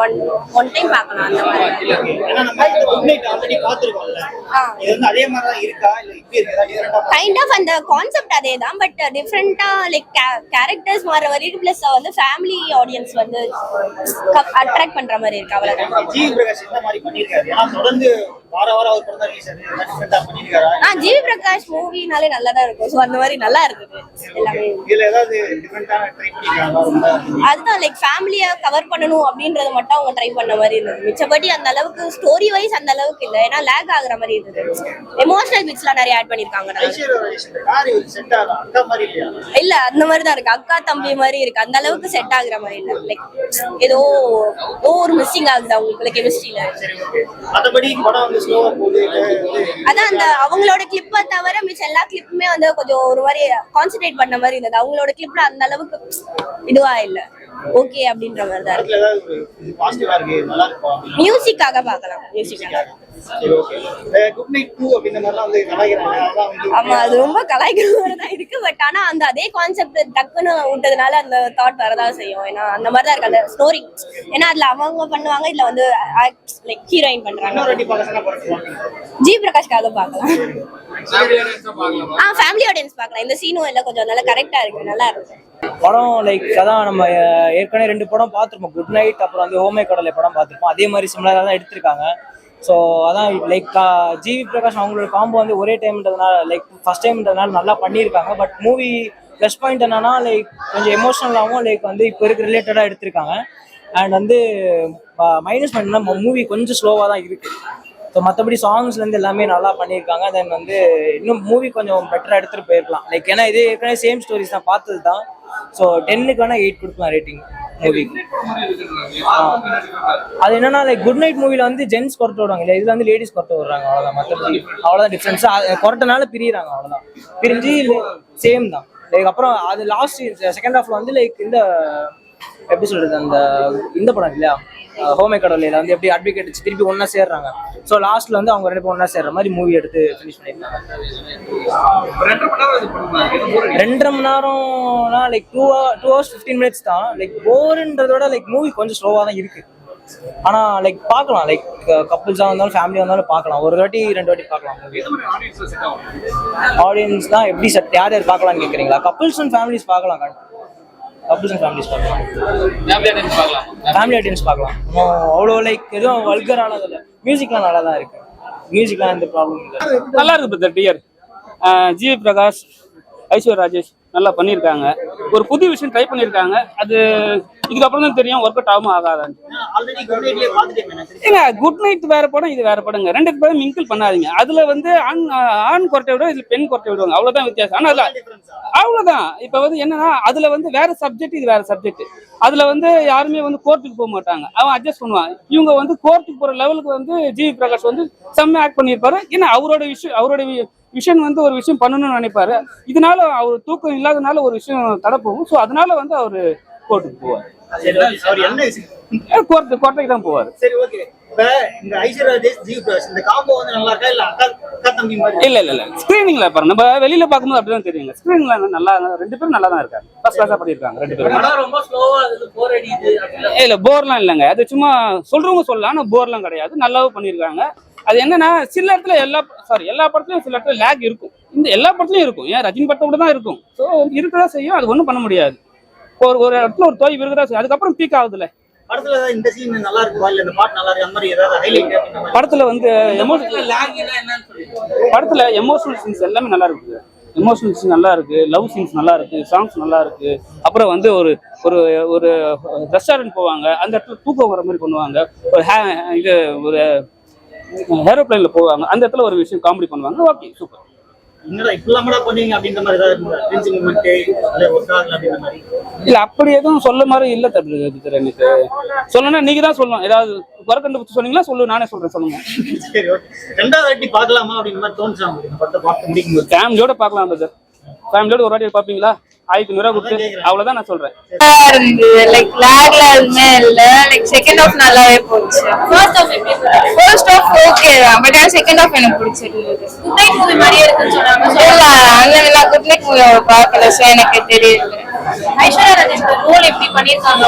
One time பார்க்கலாம் அந்த மாதிரி. ஏன்னா நம்ம குட் நைட் ஆல்ரெடி பாத்துறோம்ல. இது வந்து அதே மாதிரி தான் இருக்கா இல்ல இப்படி இருக்கா? டிஃபரண்டா கைண்ட் ஆஃப் அந்த கான்செப்ட் அதே தான், பட் டிஃபரெண்டா லைக் கேரக்டர்ஸ் மாற வரைக்கும் பிளஸ் வந்து ஃபேமிலி ஆடியன்ஸ் வந்து அட்ராக்ட் பண்ற மாதிரி இருக்கு. அவ்வளவுதான். ஜிவி பிரகாஷ் இந்த மாதிரி பண்ணிருக்காரு. ஏன்னா தொடர்ந்து வார வாரம் அவர் படம் ரிலீஸ் ஆகுது. டிஃபரண்டா பண்ணிருக்காரா? ஜிவி பிரகாஷ் மூவினாலே நல்லா தான் இருக்கும். சோ அந்த மாதிரி நல்லா இருக்குது எல்லாமே. இதுல ஏதாவது டிஃபரண்டா ட்ரை பண்ணிருக்காங்களா? அதுதான் லைக் ஃபேமிலியை கவர் பண்ணணும் அப்படின்றத மட்டும் அவங்க ட்ரை பண்ண மாதிரி இருந்தது. மிச்சபடி அந்த அளவுக்கு ஸ்டோரி வைஸ் அந்த அளவுக்கு இல்லை. ஏன்னா லேக் ஆகுற மாதிரி இருந்தது. எமோஷனல் பிட்ஸ்லாம் நிறைய ஆட் பண்ணிருக்காங்க. இல்ல அந்த மாதிரி தான் இருக்கு. அக்கா தம்பி மாதிரி இருக்கு. அந்த அளவுக்கு செட் ஆகுற மாதிரி இல்ல. லைக் ஏதோ ஒரு மிஸ்ஸிங் ஆகுது அவங்களுக்கு கெமிஸ்ட்ரியில. அதான் அந்த அவங்களோட கிளிப்பை தவிர மிச்ச எல்லா கிளிப்புமே வந்து கொஞ்சம் ஒரு மாதிரி கான்சென்ட்ரேட் பண்ண மாதிரி இருந்தது. அவங்களோட கிளிப்ல அந்த அளவுக்கு இதுவா இல்ல. ஓகே அப்படின்ற மாதிரி தான் இருக்கு. மியூசிக்காக பார்க்கலாம். மியூசிக்காக ஆமா, அது ரொம்ப கலாய்க்கிற மாதிரி தான் இருக்கு. பட் ஆனா அந்த அதே கான்செப்ட் டக்குன்னு விட்டதுனால அந்த தாட் வரதான் செய்யும். ஏன்னா அந்த மாதிரி தான் இருக்கு அந்த ஸ்டோரி. ஏன்னா அதுல அவங்க பண்ணுவாங்க, இதுல வந்து லைக் ஹீரோயின் பண்றாங்க. ஜி பிரகாஷ்காக பார்க்கலாம். ஃபேமிலி ஆடியன்ஸ் பார்க்கலாம். இந்த சீனும் எல்லாம் கொஞ்சம் நல்லா கரெக்டா இருக்கு. நல்லா இருக்கு படம். லைக் அதான் நம்ம ஏற்கனவே 2 படம் பார்த்துருப்போம். குட் நைட் அப்புறம் வந்து ஹோமே கடலை படம் பார்த்துருப்போம். அதே மாதிரி சிமிலராக தான் எடுத்திருக்காங்க. ஸோ அதான் லைக் ஜிவி பிரகாஷ் அவங்களோட காம்போ வந்து ஒரே டைம்ன்றதுனால லைக் ஃபர்ஸ்ட் டைம்ன்றதுனால நல்லா பண்ணியிருக்காங்க. பட் மூவி ப்ளஸ் பாயிண்ட் என்னன்னா லைக் கொஞ்சம் எமோஷனலாகவும் லைக் வந்து இப்போ இருக்க ரிலேட்டடாக எடுத்திருக்காங்க. அண்ட் வந்து மைனஸ் பாயிண்ட்னா மூவி கொஞ்சம் ஸ்லோவாக தான் இருக்குது. ஸோ மற்றபடி சாங்ஸ்லேருந்து எல்லாமே நல்லா பண்ணியிருக்காங்க. தென் வந்து இன்னும் மூவி கொஞ்சம் பெட்டராக எடுத்துகிட்டு போயிருக்கலாம். லைக் ஏன்னா இது ஏற்கனவே சேம் ஸ்டோரிஸ் தான் பார்த்தது தான். ஸோ 10க்கு வேணால் 8 கொடுக்கலாம் ரேட்டிங் மூவிக்கு. அது என்னன்னா லைக் குட் நைட் மூவில வந்து ஜென்ஸ் கொரட்டை விடுவாங்க இல்லை, இதுல வந்து லேடிஸ் கொரட்டை விடுறாங்க. அவ்வளோதான். மற்றபடி அவ்வளோதான் டிஃப்ரென்ஸ். கொரட்டனால பிரியிறாங்க. அவ்வளோதான். பிரிஞ்சு சேம் தான். லைக் அப்புறம் அது லாஸ்ட் செகண்ட் ஹாஃப்ல வந்து லைக் இந்த எப்படி சொல்றது அந்த இந்த படம் இல்லையா ஹோமே கடவுளையில வந்து எப்படி அட்வொகேட் திருப்பி ஒன்னா சேர்றாங்க. ஸோ லாஸ்ட்ல வந்து அவங்க 2 பேரும் ஒன்னா சேர்ற மாதிரி மூவி எடுத்து ஃபினிஷ் பண்ணிருக்காங்க. 2.5 மணி நேரம்னா லைக் 2 hours 15 minutes தான். லைக் போர்ன்றதோட லைக் மூவி கொஞ்சம் ஸ்லோவா தான் இருக்கு. ஆனா லைக் பார்க்கலாம். லைக் கப்புள்ஸா வந்தாலும் ஃபேமிலியா வந்தாலும் பார்க்கலாம். ஒரு வாட்டி 2 வாட்டி பார்க்கலாம். ஆடியன்ஸ் தான் எப்படி செட் யார் யார் பார்க்கலாம்னு கேட்குறீங்களா? கப்புள்ஸ் அண்ட் ஃபேமிலிஸ் பார்க்கலாம். கப்புள்ஸ் அண்ட் ஃபேமிலிஸ் பார்க்கலாம். ஃபேமிலி ஆடியன்ஸ் பார்க்கலாம். அவ்வளோ லைக் எதுவும் வல்கரானது இல்லை. மியூசிக்லாம் நல்லா தான் இருக்கு. மியூசிக்லாம் எந்த ப்ராப்ளம் இல்லை. நல்லா இருக்கு பிரதர். டியர் ஜிவி பிரகாஷ், ஐஸ்வர்யா ராஜேஷ் நல்லா பண்ணியிருக்காங்க. ஒரு புது விஷயம் ட்ரை பண்ணியிருக்காங்க. அது இதுக்கப்புறம் தான் தெரியும் ஒர்க் அவுட் ஆகும் ஆகாதான்னு. ஏங்க குட் நைட் வேற படம், இது வேற படங்க. 2 படம் மிங்கிள் பண்ணாதீங்க. அதுல வந்து ஆண் கொரட்டை விட இதுல பெண் கொரட்டை விடுவாங்க. அவ்வளவுதான் வித்தியாசம். ஆனா அதுல அவ்வளவுதான். இப்ப வந்து என்னன்னா அதுல வந்து வேற சப்ஜெக்ட், இது வேற சப்ஜெக்ட். அதுல வந்து யாருமே வந்து கோர்ட்டுக்கு போக மாட்டாங்க. அவன் அட்ஜஸ்ட் பண்ணுவான். இவங்க வந்து கோர்ட்டுக்கு போற லெவலுக்கு வந்து ஜிவி பிரகாஷ் வந்து செம்ம ஆக்ட் பண்ணியிருப்பாரு. ஏன்னா அவரோட விஷயம் வந்து ஒரு விஷயம் பண்ணணும்னு நினைப்பாரு. இதனால அவர் தூக்கம் இல்லாதனால ஒரு விஷயம் தடை போகும். ஸோ அதனால வந்து அவரு கோர்ட்டுக்கு போவார். கோர்ட்டுக்கு தான் போவார். இல்ல ஸ்கிரீனிங்ல பாருங்க. நம்ம வெளியில பாக்கும்போது அப்படிதான் தெரியுங்க. ஸ்கிரீனிங்ல நல்லா 2 பேரும் நல்லா தான் இருக்காங்க. ஃபர்ஸ்ட் கிளாஸா பண்ணிருக்காங்க 2 பேரும். இல்ல போர்லாம் இல்லங்க. அது சும்மா சொல்றவங்க சொல்லலாம். ஆனா போர்லாம் கிடையாது. நல்லாவும் பண்ணிருக்காங்க. அது என்னன்னா சில இடத்துல எல்லா படத்துலயும் சில இடத்துல லேக் இருக்கும். இந்த எல்லா படத்துலயும் இருக்கும். ஏன் ரஜினி படத்தோட தான் இருக்கும். ஸோ இருக்கதான் செய்யும். அது ஒன்றும் பண்ண முடியாது. ஒரு இடத்துல ஒரு தொய்வு இருக்கதா செய்யும். அதுக்கப்புறம் பீக் ஆகுதுல. படத்துல வந்து படத்துல எமோஷனல் சீன்ஸ் எல்லாமே நல்லா இருக்கு. எமோஷனல் சீன்ஸ் நல்லா இருக்கு. லவ் சீன்ஸ் நல்லா இருக்கு. சாங்ஸ் நல்லா இருக்கு. அப்புறம் வந்து ஒரு ஒரு ரெஸ்டாரண்ட் போவாங்க. அந்த இடத்துல தூக்கம் வர மாதிரி பண்ணுவாங்க. ஒரு ஏரோப்ளைன்ல போவாங்க. அந்த இடத்துல ஒரு விஷயம் காமெடி பண்ணுவாங்க. Okay super. இல்ல அப்படி எதுவும் சொல்ல மாதிரி இல்ல தம்பி. எனக்கு சொல்லணும். நீங்க தான் சொல்லணும். ஏதாவது குறை கண்டுபிடிச்சு சொன்னீங்களா? சொல்லு, நானே சொல்றேன். சொல்லுங்க. ஃபேமிலியோட பார்க்கலாம் பிரதர். ஃபேமிலியோட ஒரு வாட்டி பார்ப்பீங்களா? 1500 ரூபா கொடுத்து அவ்வளவுதான் நான் சொல்றேன். லைக் லாக்ல எதுவுமே இல்ல. லைக் செகண்ட் ஹாஃப் நல்லாவே போச்சு. ஃபர்ஸ்ட் ஹாஃப் ஓகே தான். பட் செகண்ட் ஹாஃப் எனக்கு பிடிச்சிருந்தது. குட் நைட் மூவி மாதிரியே இருக்குன்னு சொன்னாங்க. இல்ல அந்த நான் குட் நைட் மூவி பார்க்கல. சோ எனக்கு தெரியல. ஐஸ்வர்யா ராஜேஷ் ரோல் எப்படி பண்ணிருக்காங்க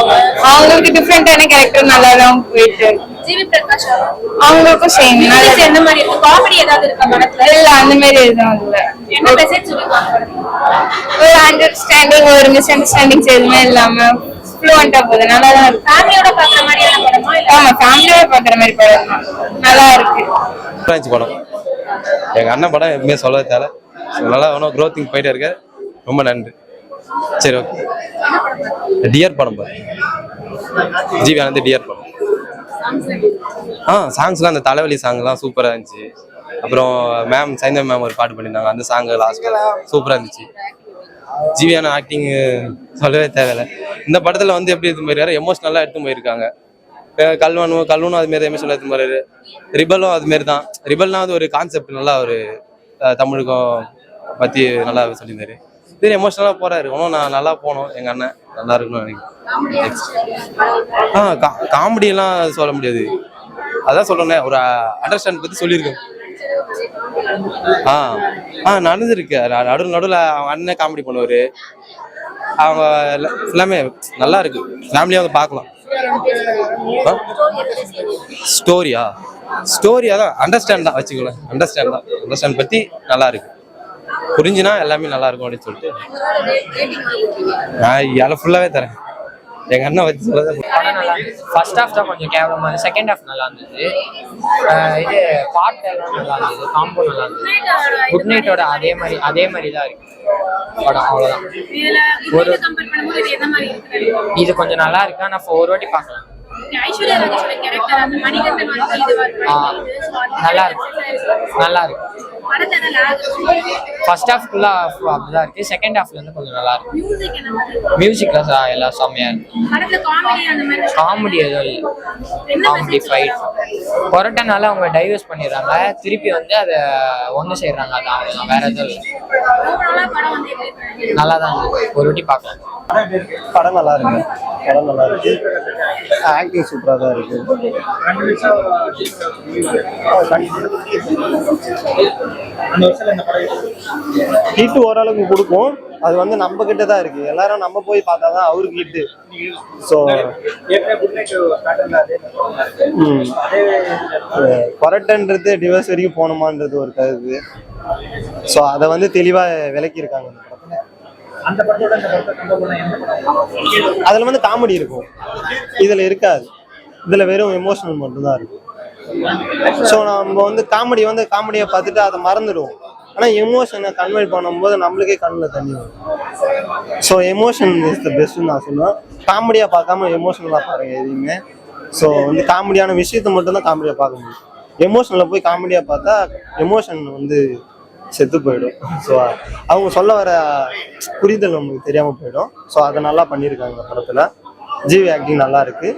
அவங்களுக்கு டிஃப்ரெண்டான கேரக்டர் நல்லா தான் போயிட்டு. ஜிவி பிரகாஷ் அவங்களுக்கும் சேம் எந்த மாதிரி இருக்கு? காமெடி ஏதாவது இருக்கா படத்துல? இல்ல அந்த மாதிரி எதுவும் இல்ல. என்ன மெசேஜ் சொல்லிருக்காங்க? ஒரு அண்டர்ஸ்டாண்டிங் ஒரு மிஸ் அண்டர்ஸ்டாண்டிங்ஸ் எதுவுமே இல்லாம ஃப்ளூவெண்டா போகுது. நல்லா தான் இருக்கு. ஃபேமிலியோட பாக்குற மாதிரியான படமா இல்ல? ஆமா ஃபேமிலியோட பாக்குற மாதிரி படம் தான். நல்லா இருக்கு. படம் எங்க அண்ணன் படம் எதுவுமே சொல்ல தேவை. நல்லா ஒன்றும் க்ரோத்திங் போயிட்டே இருக்க. ரொம்ப நன்றி. சரி ஓகே. டியர் படம் பாரு. ஜிவி ஆனந்த் டியர் படம். சாங்ஸ்லாம் அந்த தலைவலி சாங்லாம் சூப்பராக இருந்துச்சு. அப்புறம் மேம் சைந்தவி மேம் ஒரு பாட்டு பண்ணியிருந்தாங்க. அந்த சாங் லாஸ்ட் சூப்பராக இருந்துச்சு. ஜிவியான ஆக்டிங் சொல்லவே தேவையில்லை. இந்த படத்தில் வந்து எப்படி எடுத்து போயிருக்காரு, எமோஷ்னலாக எடுத்து போயிருக்காங்க. கல்வனும் அதுமாரி எமோஷனலாக எடுத்து போறாரு. ரிபலும் அதுமாரி தான். ரிபல்னா அது ஒரு கான்செப்ட் நல்லா ஒரு தமிழுக்கும் பற்றி நல்லா சொல்லியிருந்தாரு. சரி எமோஷனலாக போறாரு. இன்னும் நான் நல்லா போனோம். எங்கள் அண்ணன் நல்லா இருக்கணும்னு நினைக்கிறேன். காமெடியெல்லாம் சொல்ல முடியாது. அதான் சொல்றேன், ஒரு அண்டர்ஸ்டாண்ட் பற்றி சொல்லியிருக்கேன். நடந்திருக்கு. நடுவில் அவங்க அண்ணன் காமெடி பண்ணுவார். அவங்க எல்லாமே நல்லா இருக்கு. ஃபேமிலியாக வந்து பார்க்கலாம். ஸ்டோரியா தான் அண்டர்ஸ்டாண்ட் தான் வச்சுக்கலாம். அண்டர்ஸ்டாண்ட் பற்றி நல்லா இருக்கு. புரிஞ்சுனா எல்லாமே நல்லா இருக்கும் அப்படின்னு சொல்லிட்டு நான் எல்லாம் ஃபுல்லாகவே தரேன். எங்கள் அண்ணன் வச்சு சொல்லதான். படம் நல்லா ஃபர்ஸ்ட் ஹாஃப் தான் கொஞ்சம் கேவலமாக இருந்தது. செகண்ட் ஹாஃப் நல்லா இருந்தது. இது பாட்டு எல்லாம் நல்லா இருந்தது. காம்போ நல்லா இருந்தது. குட் நைட்டோட அதே மாதிரி தான் இருக்கு படம். அவ்வளோதான். ஒரு இது கொஞ்சம் நல்லா இருக்கு. ஆனால் ஒரு வாட்டி பார்க்கலாம். ஐஸ்வர்யா ராஜேஷோட கேரக்டர் அந்த மணிகண்டன் வந்து நல்லா இருக்கு. நல்லா இருக்கு. படத்தோட லாக் ஃபர்ஸ்ட் ஹாஃப்குள்ள அப்படிதான் இருக்கு. செகண்ட் ஹாஃப்ல இருந்து கொஞ்சம் நல்லா இருக்கு. மியூசிக் என்ன மாதிரி? மியூசிக்ல எல்லாம் செம்மையா இருக்கு. படத்துல காமெடி அந்த மாதிரி காமெடி எதுவும் இல்லை. காமெடி ஃபைட் கொரட்டனால அவங்க டைவர்ஸ் பண்ணிடுறாங்க. திருப்பி வந்து அதை ஒன்று செய்யறாங்க. அது அவ்வளோதான், வேற எதுவும் இல்லை. ஓவராலா படம் வந்து எப்படி இருக்கு? நல்லா தான் இருக்கு. ஒரு வாட்டி பார்க்கலாம். படம் நல்லா இருக்கு. ஆக்டிங் சூப்பராக தான் இருக்கு. ஹிட் ஓரளவுக்கு கொடுக்கும். அது வந்து நம்ம கிட்ட தான் இருக்கு. எல்லாரும் நம்ம போய் பார்த்தாதான் அவருக்கு ஹிட்டு. ஸோ கொரட்டன்றது டிவோர்ஸ் வரைக்கும் போகணுமான்றது ஒரு கருத்து. ஸோ அதை வந்து தெளிவாக விளக்கியிருக்காங்க இந்த படத்துல. அதுல வந்து காமெடி இருக்கும், இதுல இருக்காது. இதுல வெறும் எமோஷனல் மட்டும்தான் இருக்கும். ஸோ நம்ம வந்து காமெடியை பார்த்துட்டு அதை மறந்துடுவோம். ஆனால் எமோஷனை கன்வே பண்ணும்போது நம்மளுக்கே கண்ணில் தண்ணி வரும். ஸோ எமோஷன் இஸ் த பெஸ்ட்னு நான் சொல்லுவேன். காமெடியாக பார்க்காம எமோஷனலாக பாருங்க எதையுமே. ஸோ வந்து காமெடியான விஷயத்த மட்டும்தான் காமெடியாக பார்க்க முடியும். எமோஷனில் போய் காமெடியாக பார்த்தா எமோஷன் வந்து செத்து போயிடும். ஸோ அவங்க சொல்ல வர புரிதல் நமக்கு தெரியாமல் போயிடும். ஸோ அதை நல்லா பண்ணியிருக்காங்க இந்த படத்தில். ஜிவி ஆக்டிங் நல்லா இருக்கு.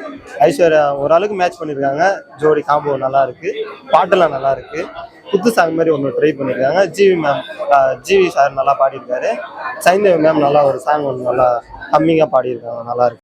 ஐஸ்வர்யா ஓரளவுக்கு மேட்ச் பண்ணியிருக்காங்க. ஜோடி காம்போ நல்லா இருக்கு. பாட்டெல்லாம் நல்லா இருக்கு. குத்து சாங் மாதிரி ஒன்று ட்ரை பண்ணியிருக்காங்க. ஜிவி சார் நல்லா பாடியிருக்காரு. சைந்தவி மேம் நல்லா ஒரு சாங் ஒன்று நல்லா கம்மிங்காக பாடியிருக்காங்க. நல்லா இருக்கு.